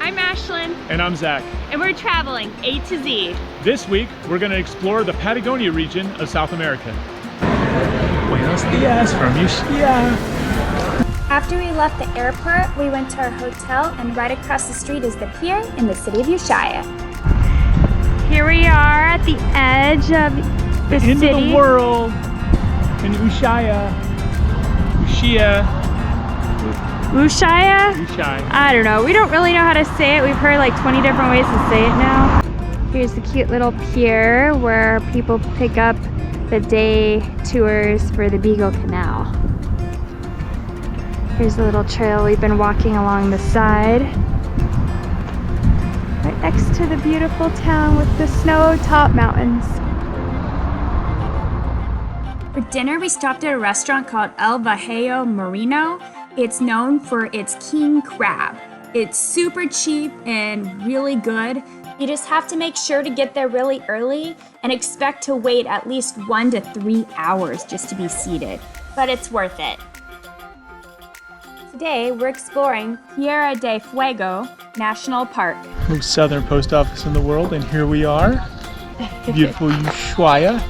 I'm Ashlyn. And I'm Zach. And we're traveling A to Z. This week, we're going to explore the Patagonia region of South America. Buenos dias from Ushuaia. After we left the airport, we went to our hotel, and right across the street is the pier in the city of Ushuaia. Here we are at the edge of the end city. Of the world in Ushuaia. Ushuaia? Ushuaia. I don't know. We don't really know how to say it. We've heard like 20 different ways to say it now. Here's the cute little pier where people pick up the day tours for the Beagle Canal. Here's the little trail we've been walking along the side. Right next to the beautiful town with the snow-topped mountains. For dinner, we stopped at a restaurant called Alva Heyo Moreno. It's known for its king crab. It's super cheap and really good. You just have to make sure to get there really early and expect to wait at least 1 to 3 hours just to be seated. But it's worth it. Today, we're exploring Tierra del Fuego National Park. Most southern post office in the world, and here we are. Beautiful Ushuaia.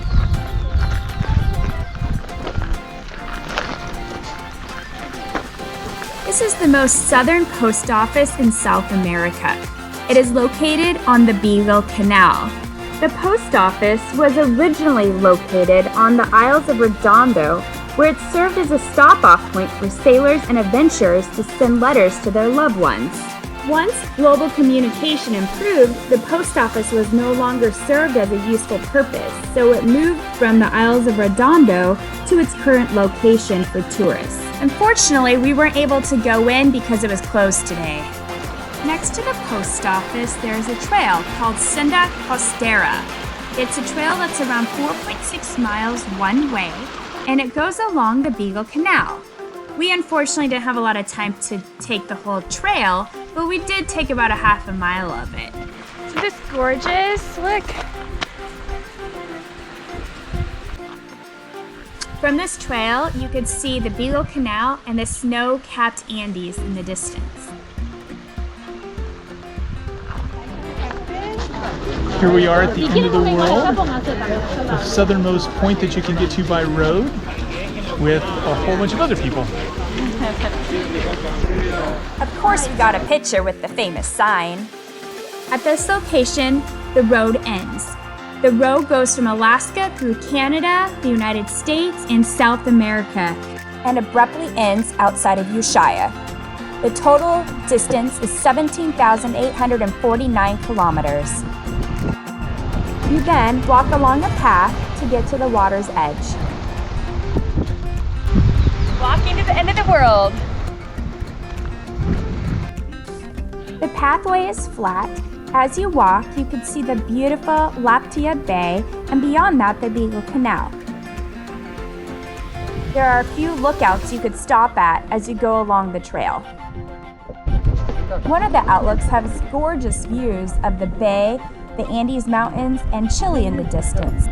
This is the most southern post office in South America. It is located on the Beagle Canal. The post office was originally located on the Isles of Redondo, where it served as a stop-off point for sailors and adventurers to send letters to their loved ones. Once global communication improved, the post office was no longer served as a useful purpose, so it moved from the Isles of Redondo to its current location for tourists. Unfortunately, we weren't able to go in because it was closed today. Next to the post office, there's a trail called Senda Costera. It's a trail that's around 4.6 miles one way, and it goes along the Beagle Canal. We unfortunately didn't have a lot of time to take the whole trail, but we did take about a half a mile of it. Isn't this gorgeous? Look. From this trail, you could see the Beagle Canal and the snow-capped Andes in the distance. Here we are at the end of the world, the southernmost point that you can get to by road, with a whole bunch of other people. Of course, we got a picture with the famous sign. At this location, the road ends. The road goes from Alaska through Canada, the United States, and South America, and abruptly ends outside of Ushuaia. The total distance is 17,849 kilometers. You then walk along a path to get to the water's edge. Walking to the end of the world. The pathway is flat. As you walk, you can see the beautiful Laptia Bay, and beyond that, the Beagle Canal. There are a few lookouts you could stop at as you go along the trail. One of the outlooks has gorgeous views of the bay, the Andes Mountains, and Chile in the distance.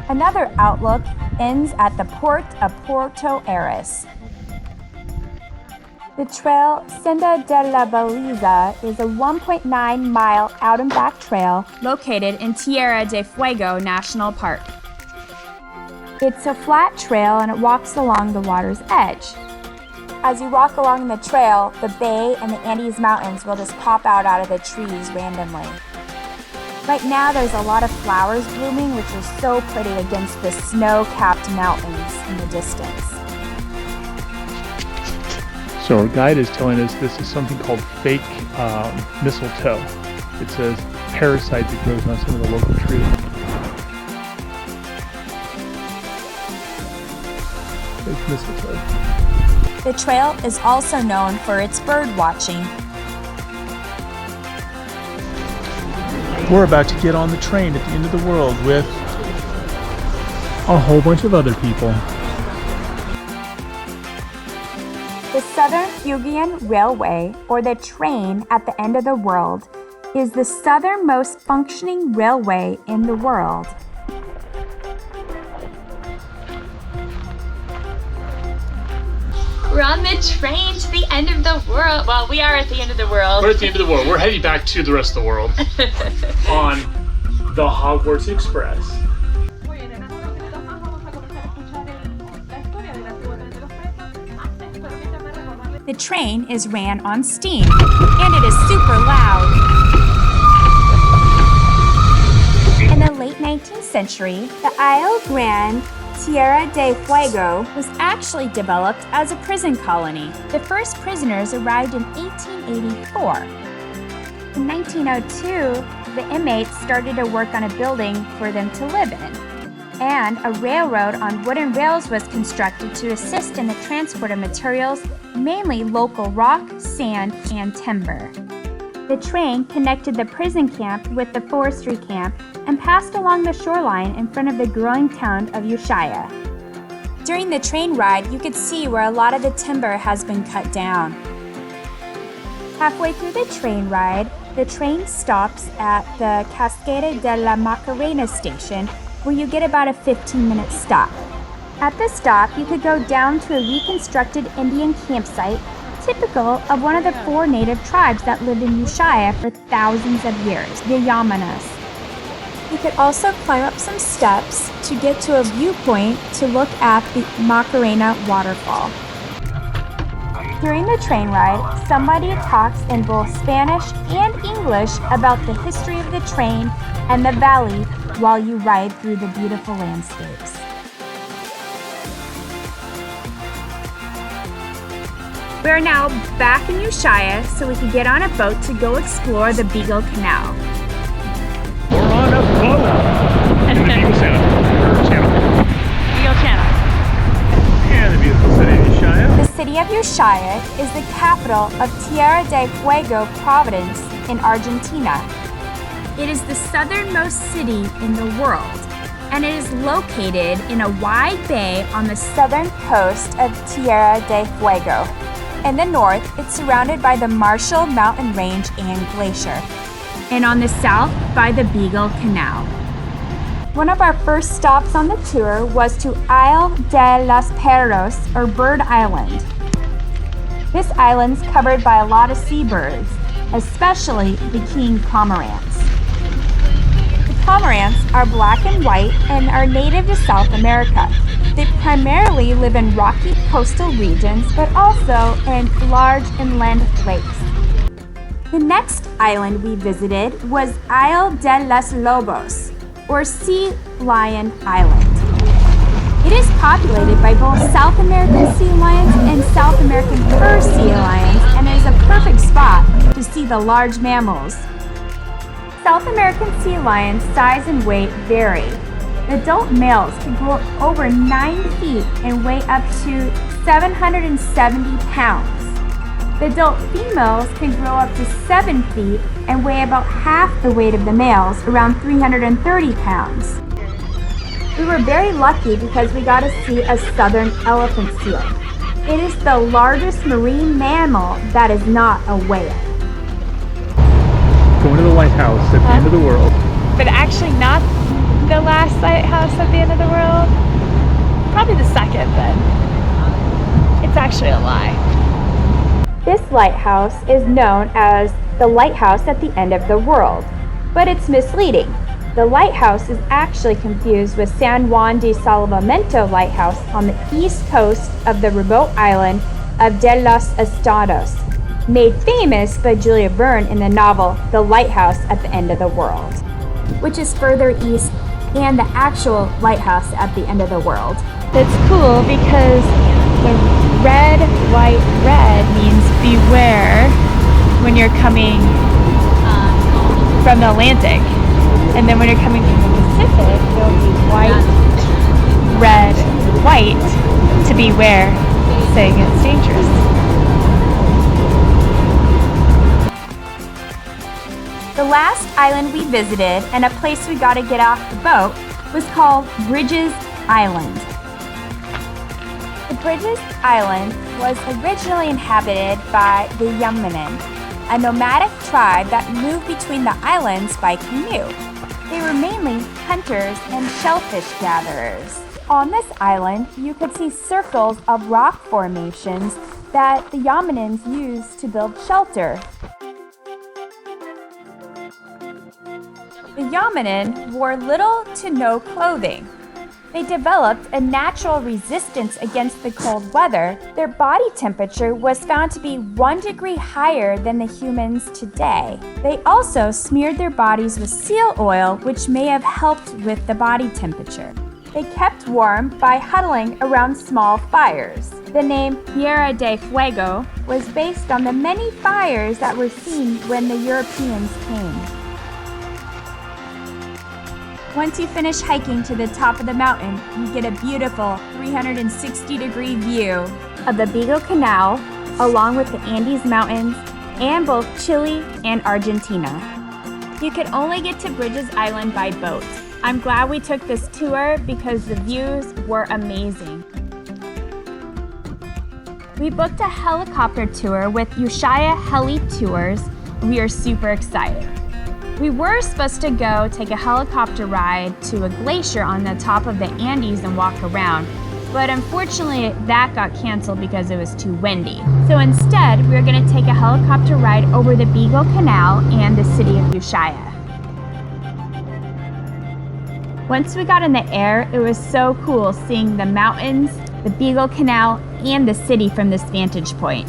Another outlook ends at the port of Porto Aires. The trail Senda de la Baliza is a 1.9-mile out-and-back trail located in Tierra del Fuego National Park. It's a flat trail and it walks along the water's edge. As you walk along the trail, the bay and the Andes Mountains will just pop out of the trees randomly. Right now there's a lot of flowers blooming, which are so pretty against the snow-capped mountains in the distance. So our guide is telling us this is something called fake mistletoe. It's a parasite that grows on some of the local trees. Fake mistletoe. The trail is also known for its bird watching. We're about to get on the train at the end of the world with a whole bunch of other people. The Southern Fuegian Railway, or the train at the end of the world, is the southernmost functioning railway in the world. We're on the train to the end of the world. Well, we are at the end of the world. We're at the end of the world. We're heading back to the rest of the world on the Hogwarts Express. The train is ran on steam, and it is super loud. In the late 19th century, the Isle Grande Tierra del Fuego was actually developed as a prison colony. The first prisoners arrived in 1884. In 1902, the inmates started to work on a building for them to live in, and a railroad on wooden rails was constructed to assist in the transport of materials, mainly local rock, sand, and timber. The train connected the prison camp with the forestry camp and passed along the shoreline in front of the growing town of Ushuaia. During the train ride, you could see where a lot of the timber has been cut down. Halfway through the train ride, the train stops at the Cascada de la Macarena station, where you get about a 15-minute stop. At the stop, you could go down to a reconstructed Indian campsite, typical of one of the 4 native tribes that lived in Ushuaia for thousands of years, the Yamanas. You could also climb up some steps to get to a viewpoint to look at the Macarena waterfall. During the train ride, somebody talks in both Spanish and English about the history of the train and the valley while you ride through the beautiful landscapes. We are now back in Ushuaia so we can get on a boat to go explore the Beagle Canal. We're on a boat in the Beagle Channel. Beagle Channel. And the beautiful city of Ushuaia. The city of Ushuaia is the capital of Tierra del Fuego province in Argentina. It is the southernmost city in the world, and it is located in a wide bay on the southern coast of Tierra del Fuego. In the north, it's surrounded by the Martial Mountain Range and Glacier, and on the south by the Beagle Canal. One of our first stops on the tour was to Isle de los Perros, or Bird Island. This island's covered by a lot of seabirds, especially the king cormorants. The cormorants are black and white and are native to South America. They primarily live in rocky coastal regions, but also in large inland lakes. The next island we visited was Isle de los Lobos, or Sea Lion Island. It is populated by both South American sea lions and South American fur sea lions, and is a perfect spot to see the large mammals. South American sea lions' size and weight vary. The adult males can grow over 9 feet and weigh up to 770 pounds. The adult females can grow up to 7 feet and weigh about half the weight of the males, around 330 pounds. We were very lucky because we got to see a southern elephant seal. It is the largest marine mammal that is not a whale. Going to the lighthouse at the end of the world. But actually not the last lighthouse at the end of the world. Probably the second then. It's actually a lie. This lighthouse is known as the lighthouse at the end of the world, but it's misleading. The lighthouse is actually confused with San Juan de Salvamento Lighthouse on the east coast of the remote island of De los Estados, made famous by Julia Verne in the novel The Lighthouse at the End of the World, which is further east and the actual lighthouse at the end of the world. That's cool because the red, white, red means beware when you're coming from the Atlantic. And then when you're coming from the Pacific, there'll be white, red, white to beware, saying it's dangerous. The last island we visited and a place we got to get off the boat was called Bridges Island. The Bridges Island was originally inhabited by the Yamanan, a nomadic tribe that moved between the islands by canoe. They were mainly hunters and shellfish gatherers. On this island, you could see circles of rock formations that the Yamanins used to build shelter. The Yamanin wore little to no clothing. They developed a natural resistance against the cold weather. Their body temperature was found to be 1 degree higher than the humans today. They also smeared their bodies with seal oil, which may have helped with the body temperature. They kept warm by huddling around small fires. The name Tierra del Fuego was based on the many fires that were seen when the Europeans came. Once you finish hiking to the top of the mountain, you get a beautiful 360-degree view of the Beagle Canal, along with the Andes Mountains, and both Chile and Argentina. You could only get to Bridges Island by boat. I'm glad we took this tour because the views were amazing. We booked a helicopter tour with Ushuaia Heli Tours. We are super excited. We were supposed to go take a helicopter ride to a glacier on the top of the Andes and walk around, but unfortunately that got canceled because it was too windy. So instead, we were going to take a helicopter ride over the Beagle Canal and the city of Ushuaia. Once we got in the air, it was so cool seeing the mountains, the Beagle Canal, and the city from this vantage point.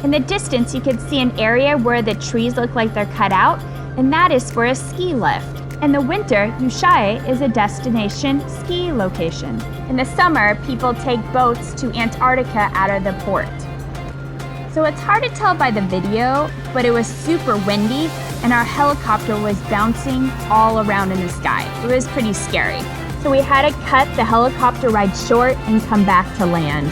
In the distance, you could see an area where the trees look like they're cut out, and that is for a ski lift. In the winter, Ushuaia is a destination ski location. In the summer, people take boats to Antarctica out of the port. So it's hard to tell by the video, but it was super windy, and our helicopter was bouncing all around in the sky. It was pretty scary. So we had to cut the helicopter ride short and come back to land.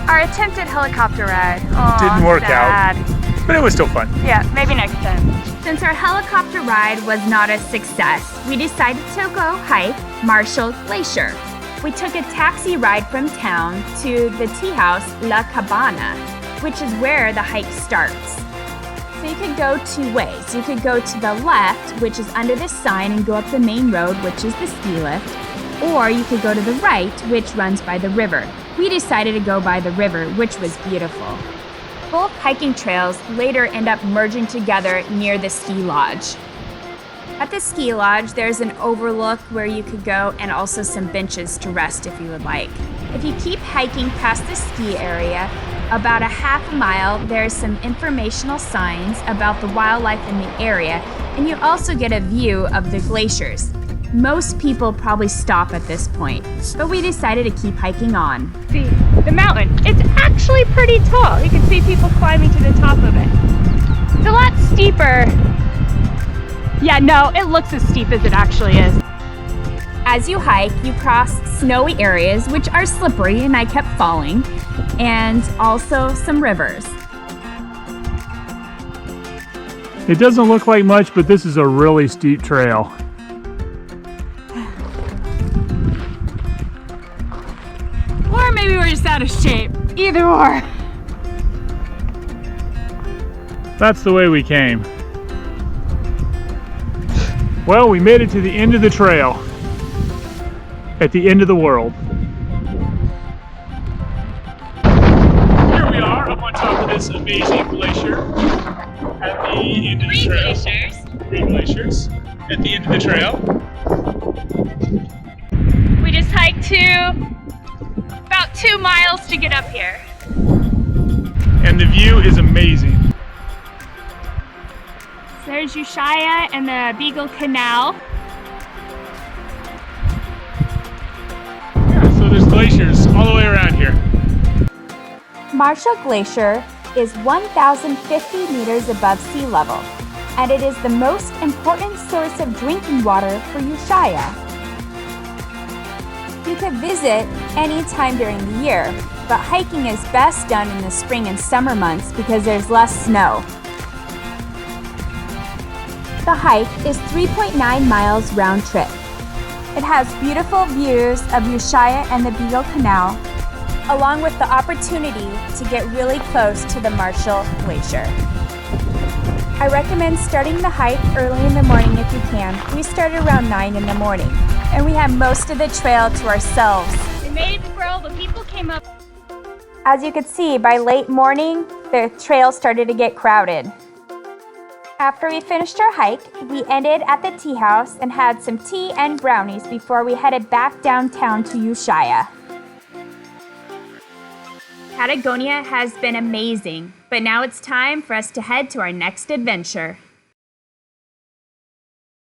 Our attempted helicopter ride Didn't work sad. out, but it was still fun. Yeah, maybe next time. Since our helicopter ride was not a success, we decided to go hike Martial Glacier. We took a taxi ride from town to the tea house La Cabana, which is where the hike starts. So you could go two ways. You could go to the left, which is under this sign, and go up the main road, which is the ski lift, or you could go to the right, which runs by the river. We decided to go by the river, which was beautiful. Both hiking trails later end up merging together near the ski lodge. At the ski lodge, there's an overlook where you could go and also some benches to rest if you would like. If you keep hiking past the ski area, about a half a mile, there's some informational signs about the wildlife in the area, and you also get a view of the glaciers. Most people probably stop at this point, but we decided to keep hiking on. See, the mountain, it's actually pretty tall. You can see people climbing to the top of it. It's a lot steeper. Yeah, no, it looks as steep as it actually is. As you hike, you cross snowy areas, which are slippery, and I kept falling, and also some rivers. It doesn't look like much, but this is a really steep trail. Or maybe we're just out of shape. Either or. That's the way we came. Well, we made it to the end of the trail. At the end of the world. Here we are up on top of this amazing glacier. At the end of the trail. Three glaciers. At the end of the trail. We just hiked about 2 miles to get up here. And the view is amazing. So there's Ushuaia and the Beagle Canal. Yeah, so there's glaciers all the way around here. Martial Glacier is 1,050 meters above sea level, and it is the most important source of drinking water for Ushuaia. You could visit any time during the year, but hiking is best done in the spring and summer months because there's less snow. The hike is 3.9 miles round trip. It has beautiful views of Ushuaia and the Beagle Canal, along with the opportunity to get really close to the Martial Glacier. I recommend starting the hike early in the morning if you can. We started around 9 in the morning, and we had most of the trail to ourselves. We made it for all the people came up. As you could see, by late morning, the trail started to get crowded. After we finished our hike, we ended at the tea house and had some tea and brownies before we headed back downtown to Ushuaia. Patagonia has been amazing, but now it's time for us to head to our next adventure.